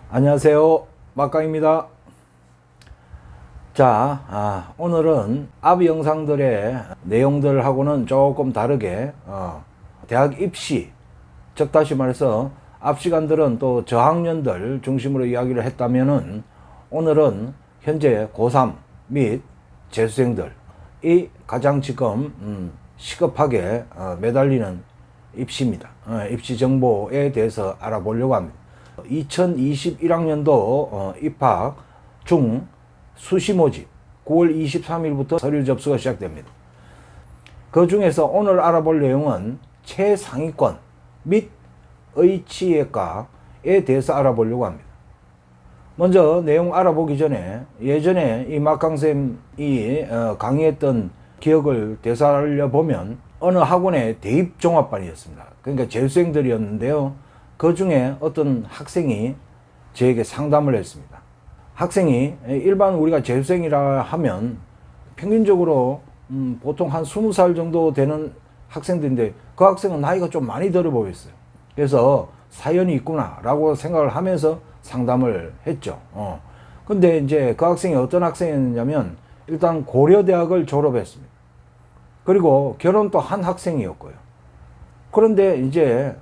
안녕하세요, 막강입니다. 자, 오늘은 앞 영상들의 내용들하고는 조금 다르게 대학 입시, 즉 다시 말해서 앞 시간들은 또 저학년들 중심으로 이야기를 했다면은 오늘은 현재 고3 및 재수생들이 가장 지금 시급하게 매달리는 입시입니다. 입시 정보에 대해서 알아보려고 합니다. 2021학년도 입학 중 수시 모집 9월 23일부터 서류 접수가 시작됩니다. 그 중에서 오늘 알아볼 내용은 최상위권 및 의치예과에 대해서 알아보려고 합니다. 먼저 내용 알아보기 전에 예전에 이 막강쌤이 강의했던 기억을 되살려 보면 어느 학원의 대입 종합반이었습니다. 그러니까 재수생들이었는데요. 그 중에 어떤 학생이 저에게 상담을 했습니다. 학생이 일반 우리가 재수생이라 하면 평균적으로 보통 한 20살 정도 되는 학생들인데 그 학생은 나이가 좀 많이 들어 보였어요. 그래서 사연이 있구나 라고 생각을 하면서 상담을 했죠. 근데 이제 그 학생이 어떤 학생이었냐면 일단 고려대학을 졸업했습니다. 그리고 결혼도 한 학생이었고요. 그런데 이제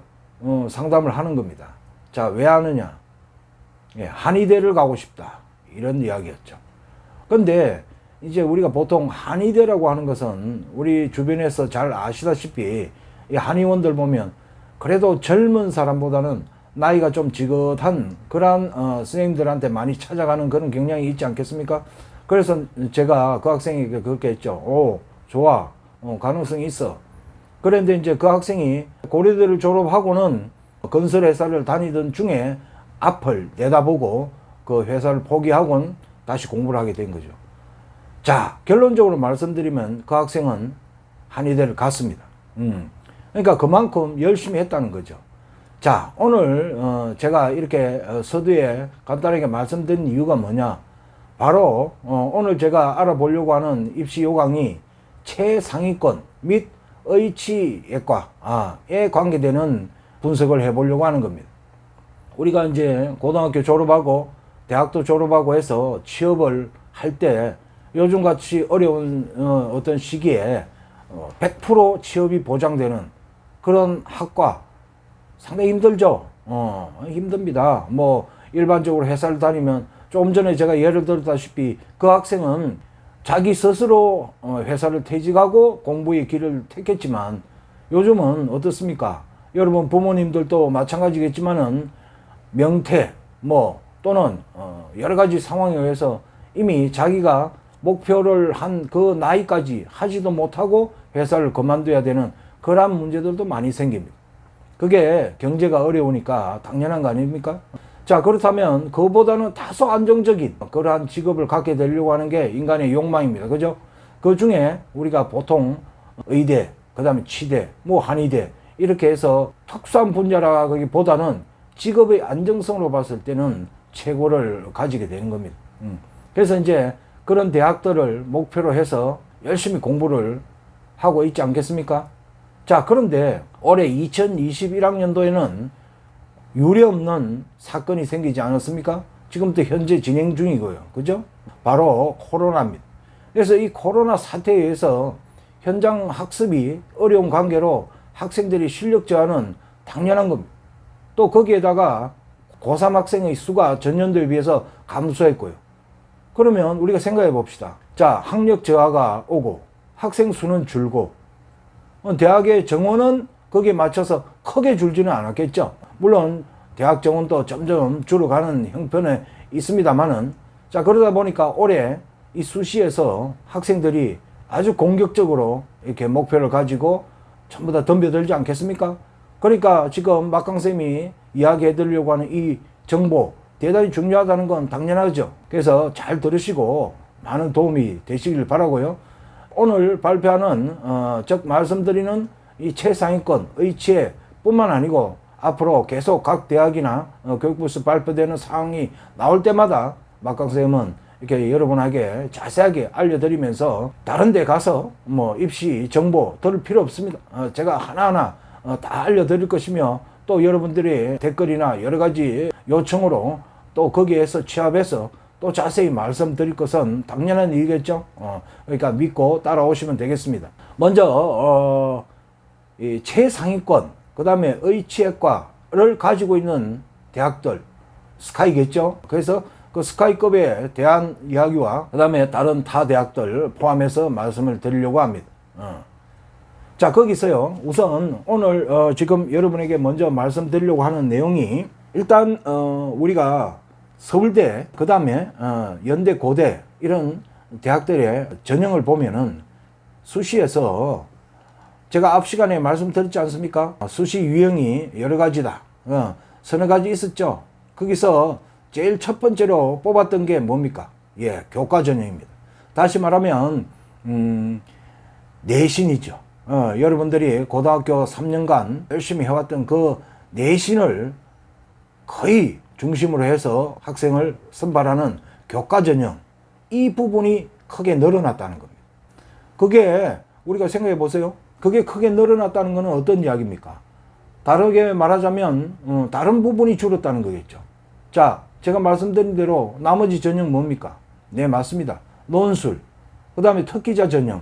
상담을 하는 겁니다. 자, 왜 하느냐? 한의대를 가고 싶다. 이런 이야기였죠. 근데 이제 우리가 보통 한의대라고 하는 것은 우리 주변에서 잘 아시다시피 이 한의원들 보면 그래도 젊은 사람보다는 나이가 좀 지긋한 그런 선생님들한테 많이 찾아가는 그런 경향이 있지 않겠습니까? 그래서 제가 그 학생에게 그렇게 했죠. 오, 좋아. 가능성이 있어. 그런데 이제 그 학생이 고려대를 졸업하고는 건설회사를 다니던 중에 앞을 내다보고 그 회사를 포기하고는 다시 공부를 하게 된 거죠. 자, 결론적으로 말씀드리면 그 학생은 한의대를 갔습니다. 그러니까 그만큼 열심히 했다는 거죠. 자, 오늘 제가 이렇게 서두에 간단하게 말씀드린 이유가 뭐냐? 바로 오늘 제가 알아보려고 하는 입시 요강이 최상위권 및 의치예과에 관계되는 분석을 해보려고 하는 겁니다. 우리가 이제 고등학교 졸업하고 대학도 졸업하고 해서 취업을 할 때 요즘같이 어려운 어떤 시기에 100% 취업이 보장되는 그런 학과 상당히 힘들죠. 힘듭니다. 뭐 일반적으로 회사를 다니면 조금 전에 제가 예를 들었다시피 그 학생은 자기 스스로 회사를 퇴직하고 공부의 길을 택했지만 요즘은 어떻습니까? 여러분 부모님들도 마찬가지겠지만은 명퇴 뭐 또는 여러 가지 상황에 의해서 이미 자기가 목표를 한 그 나이까지 하지도 못하고 회사를 그만둬야 되는 그런 문제들도 많이 생깁니다. 그게 경제가 어려우니까 당연한 거 아닙니까? 자, 그렇다면 그보다는 다소 안정적인 그러한 직업을 갖게 되려고 하는 게 인간의 욕망입니다. 그죠? 그 중에 우리가 보통 의대, 그 다음에 치대, 뭐 한의대 이렇게 해서 특수한 분야라기보다는 직업의 안정성으로 봤을 때는 최고를 가지게 되는 겁니다. 그래서 이제 그런 대학들을 목표로 해서 열심히 공부를 하고 있지 않겠습니까? 자, 그런데 올해 2021학년도에는 유례없는 사건이 생기지 않았습니까? 지금도 현재 진행 중이고요. 그죠? 바로 코로나입니다. 그래서 이 코로나 사태에 의해서 현장 학습이 어려운 관계로 학생들이 실력 저하는 당연한 겁니다. 또 거기에다가 고3 학생의 수가 전년도에 비해서 감소했고요. 그러면 우리가 생각해 봅시다. 자, 학력 저하가 오고 학생 수는 줄고 대학의 정원은 거기에 맞춰서 크게 줄지는 않았겠죠. 물론 대학 정원도 점점 줄어가는 형편에 있습니다만은 자, 그러다 보니까 올해 이 수시에서 학생들이 아주 공격적으로 이렇게 목표를 가지고 전부 다 덤벼들지 않겠습니까? 그러니까 지금 막강쌤이 이야기해 드리려고 하는 이 정보 대단히 중요하다는 건 당연하죠. 그래서 잘 들으시고 많은 도움이 되시길 바라고요. 오늘 발표하는 즉 말씀드리는 이 최상위권 의치에 뿐만 아니고 앞으로 계속 각 대학이나 교육부에서 발표되는 사항이 나올 때마다 막강쌤은 이렇게 여러분에게 자세하게 알려드리면서 다른 데 가서 뭐 입시 정보 들을 필요 없습니다. 제가 하나하나 다 알려드릴 것이며 또 여러분들의 댓글이나 여러 가지 요청으로 또 거기에서 취합해서 또 자세히 말씀드릴 것은 당연한 일이겠죠. 그러니까 믿고 따라오시면 되겠습니다. 먼저 이 최상위권, 그 다음에 의치학과를 가지고 있는 대학들, 스카이겠죠. 그래서 그 스카이급에 대한 이야기와 그 다음에 다른 타 대학들 포함해서 말씀을 드리려고 합니다. 자, 거기서요, 우선 오늘 지금 여러분에게 먼저 말씀드리려고 하는 내용이, 일단 우리가 서울대, 그 다음에 연대, 고대 이런 대학들의 전형을 보면은 수시에서 제가 앞 시간에 말씀드렸지 않습니까? 수시 유형이 여러 가지다. 서너 가지 있었죠. 거기서 제일 첫 번째로 뽑았던 게 뭡니까? 예, 교과 전형입니다. 다시 말하면 내신이죠. 여러분들이 고등학교 3년간 열심히 해왔던 그 내신을 거의 중심으로 해서 학생을 선발하는 교과 전형, 이 부분이 크게 늘어났다는 겁니다. 그게 우리가 생각해 보세요. 그게 크게 늘어났다는 것은 어떤 이야기입니까? 다르게 말하자면 다른 부분이 줄었다는 거겠죠. 자, 제가 말씀드린 대로 나머지 전형 뭡니까? 네, 맞습니다. 논술, 그 다음에 특기자 전형,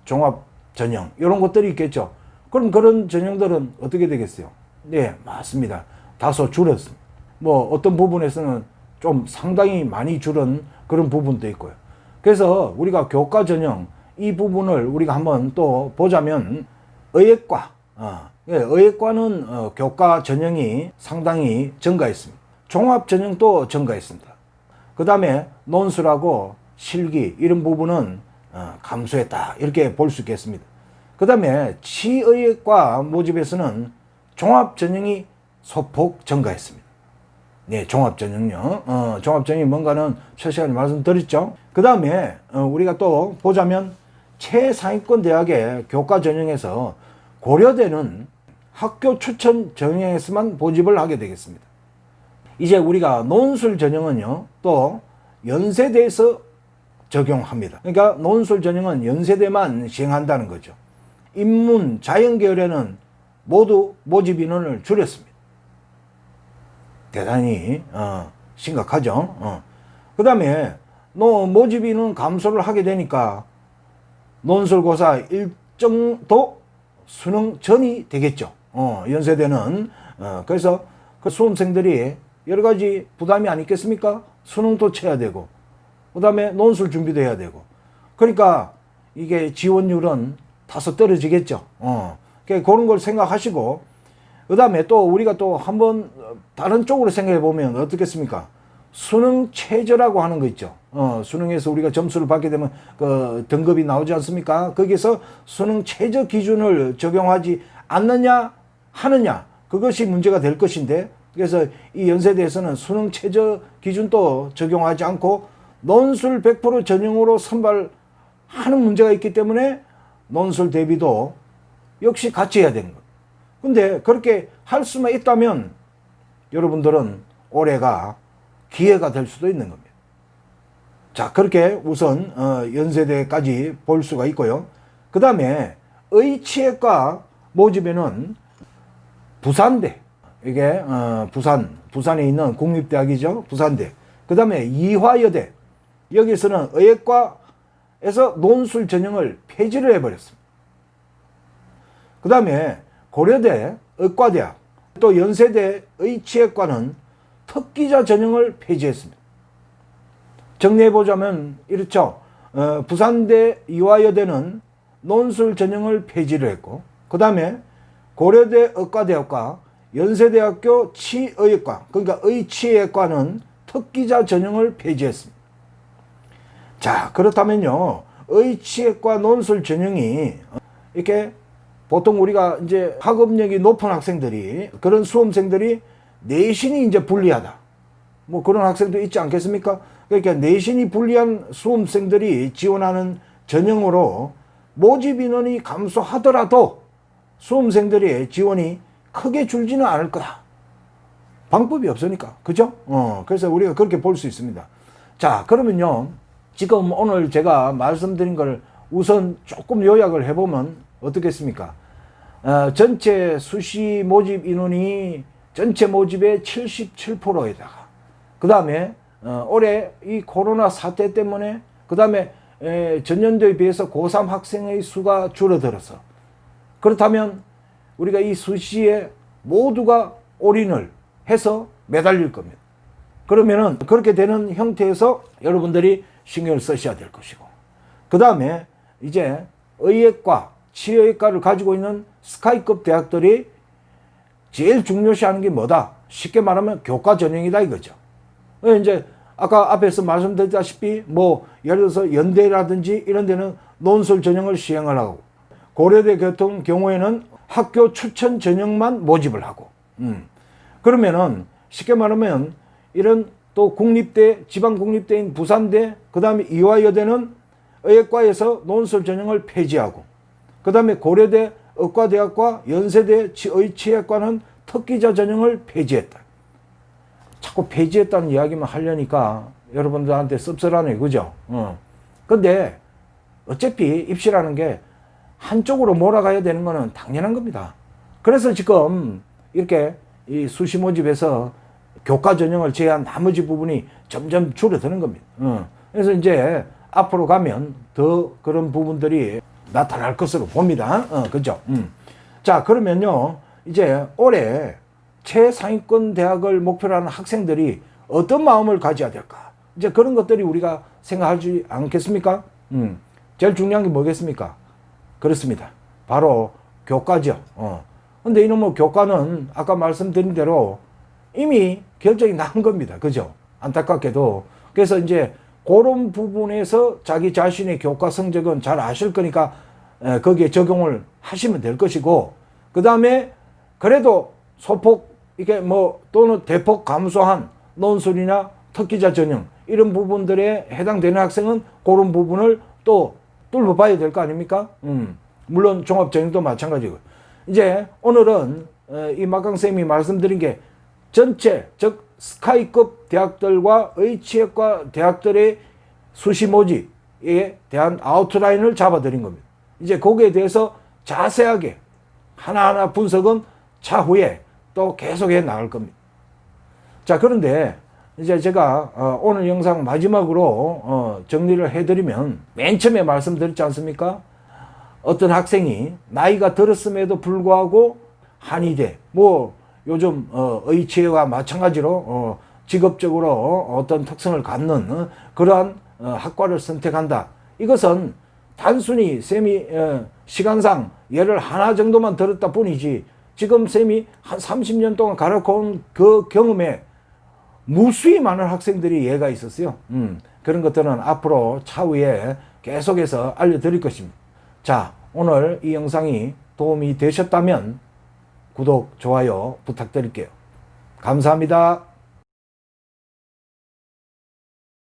종합 전형, 이런 것들이 있겠죠. 그럼 그런 전형들은 어떻게 되겠어요? 네, 맞습니다. 다소 줄었습니다. 뭐 어떤 부분에서는 좀 상당히 많이 줄은 그런 부분도 있고요. 그래서 우리가 교과 전형, 이 부분을 우리가 한번 또 보자면, 의예과, 의예과는 교과 전형이 상당히 증가했습니다. 종합 전형도 증가했습니다. 그 다음에 논술하고 실기 이런 부분은 감소했다, 이렇게 볼 수 있겠습니다. 그 다음에 치의예과 모집에서는 종합 전형이 소폭 증가했습니다. 네, 종합 전형요. 종합 전형이 뭔가는 첫 시간에 말씀드렸죠. 그 다음에 우리가 또 보자면 최상위권 대학의 교과 전형에서 고려대는 학교 추천 전형에서만 모집을 하게 되겠습니다. 이제 우리가 논술 전형은요, 또 연세대에서 적용합니다. 그러니까 논술 전형은 연세대만 시행한다는 거죠. 인문, 자연계열에는 모두 모집 인원을 줄였습니다. 대단히 심각하죠. 그 다음에 모집 인원 감소를 하게 되니까 논술고사 일정도 수능 전이 되겠죠. 연세대는 그래서 그 수험생들이 여러 가지 부담이 안 있겠습니까? 수능도 쳐야 되고, 그 다음에 논술 준비도 해야 되고, 그러니까 이게 지원율은 다소 떨어지겠죠. 그런 걸 생각하시고, 그 다음에 또 우리가 또 한번 다른 쪽으로 생각해 보면 어떻겠습니까? 수능 최저라고 하는 거 있죠. 수능에서 우리가 점수를 받게 되면 그 등급이 나오지 않습니까? 거기서 수능 최저 기준을 적용하지 않느냐 하느냐, 그것이 문제가 될 것인데, 그래서 이 연세대에서는 수능 최저 기준도 적용하지 않고 논술 100% 전형으로 선발하는 문제가 있기 때문에 논술 대비도 역시 같이 해야 되는 거예요. 근데 그렇게 할 수만 있다면 여러분들은 올해가 기회가 될 수도 있는 겁니다. 자, 그렇게 우선 연세대까지 볼 수가 있고요. 그 다음에 의치학과 모집에는 부산대, 이게 부산에 있는 국립대학이죠. 부산대. 그 다음에 이화여대, 여기서는 의예과에서 논술 전형을 폐지를 해버렸습니다. 그 다음에 고려대 의과대학, 또 연세대 의치학과는 특기자 전형을 폐지했습니다. 정리해보자면 이렇죠. 부산대 이화여대는 논술 전형을 폐지를 했고, 그 다음에 고려대 의과대학과 연세대학교 치의학과, 그러니까 의치의학과는 특기자 전형을 폐지했습니다. 자, 그렇다면요, 의치의학과 논술 전형이 이렇게 보통 우리가 이제 학업력이 높은 학생들이, 그런 수험생들이 내신이 이제 불리하다, 뭐 그런 학생도 있지 않겠습니까? 그러니까 내신이 불리한 수험생들이 지원하는 전형으로 모집 인원이 감소하더라도 수험생들의 지원이 크게 줄지는 않을 거다. 방법이 없으니까. 그죠? 그래서 우리가 그렇게 볼 수 있습니다. 자, 그러면요, 지금 오늘 제가 말씀드린 걸 우선 조금 요약을 해보면 어떻겠습니까? 전체 수시 모집 인원이 전체 모집의 77%에다가 그 다음에 올해 이 코로나 사태 때문에 그 다음에 전년도에 비해서 고3 학생의 수가 줄어들어서 그렇다면 우리가 이 수시에 모두가 올인을 해서 매달릴 겁니다. 그러면은 그렇게 되는 형태에서 여러분들이 신경을 쓰셔야 될 것이고, 그 다음에 이제 의예과, 치의과를 가지고 있는 스카이급 대학들이 제일 중요시하는 게 뭐다? 쉽게 말하면 교과 전형이다 이거죠. 이제 아까 앞에서 말씀드렸다시피 뭐 예를 들어서 연대라든지 이런 데는 논술 전형을 시행을 하고, 고려대 같은 경우에는 학교 추천 전형만 모집을 하고, 그러면은 쉽게 말하면 이런 또 국립대, 지방국립대인 부산대, 그 다음에 이화여대는 의예과에서 논술 전형을 폐지하고, 그 다음에 고려대 의과대학과 연세대 의치의과는 특기자 전형을 폐지했다. 자꾸 폐지했다는 이야기만 하려니까 여러분들한테 씁쓸하네요. 그죠? 근데 어차피 입시라는 게 한쪽으로 몰아가야 되는 거는 당연한 겁니다. 그래서 지금 이렇게 이 수시 모집에서 교과 전형을 제외한 나머지 부분이 점점 줄어드는 겁니다. 그래서 이제 앞으로 가면 더 그런 부분들이 나타날 것으로 봅니다. 그죠? 자, 그러면요, 이제 올해 최상위권 대학을 목표로 하는 학생들이 어떤 마음을 가져야 될까? 이제 그런 것들이 우리가 생각하지 않겠습니까? 제일 중요한 게 뭐겠습니까? 그렇습니다. 바로 교과죠. 근데 이놈의 교과는 아까 말씀드린 대로 이미 결정이 난 겁니다. 그죠? 안타깝게도. 그래서 이제 그런 부분에서 자기 자신의 교과 성적은 잘 아실 거니까 거기에 적용을 하시면 될 것이고, 그 다음에 그래도 소폭 이게 뭐 또는 대폭 감소한 논술이나 특기자 전형 이런 부분들에 해당되는 학생은 그런 부분을 또 뚫어봐야 될 거 아닙니까? 물론 종합전형도 마찬가지고. 이제 오늘은 이 막강쌤이 말씀드린 게 전체, 즉 스카이급 대학들과 의치학과 대학들의 수시 모집에 대한 아웃라인을 잡아드린 겁니다. 이제 거기에 대해서 자세하게 하나하나 분석은 차후에 또 계속해 나갈 겁니다. 자, 그런데 이제 제가 오늘 영상 마지막으로 정리를 해드리면, 맨 처음에 말씀드렸지 않습니까? 어떤 학생이 나이가 들었음에도 불구하고 한의대, 뭐 요즘 의치와 마찬가지로 직업적으로 어떤 특성을 갖는 그러한 학과를 선택한다. 이것은 단순히 쌤이 시간상 예를 하나 정도만 들었다 뿐이지, 지금 쌤이 한 30년 동안 가르쳐온 그 경험에 무수히 많은 학생들이 예가 있었어요. 그런 것들은 앞으로 차후에 계속해서 알려드릴 것입니다. 자, 오늘 이 영상이 도움이 되셨다면 구독, 좋아요 부탁드릴게요. 감사합니다.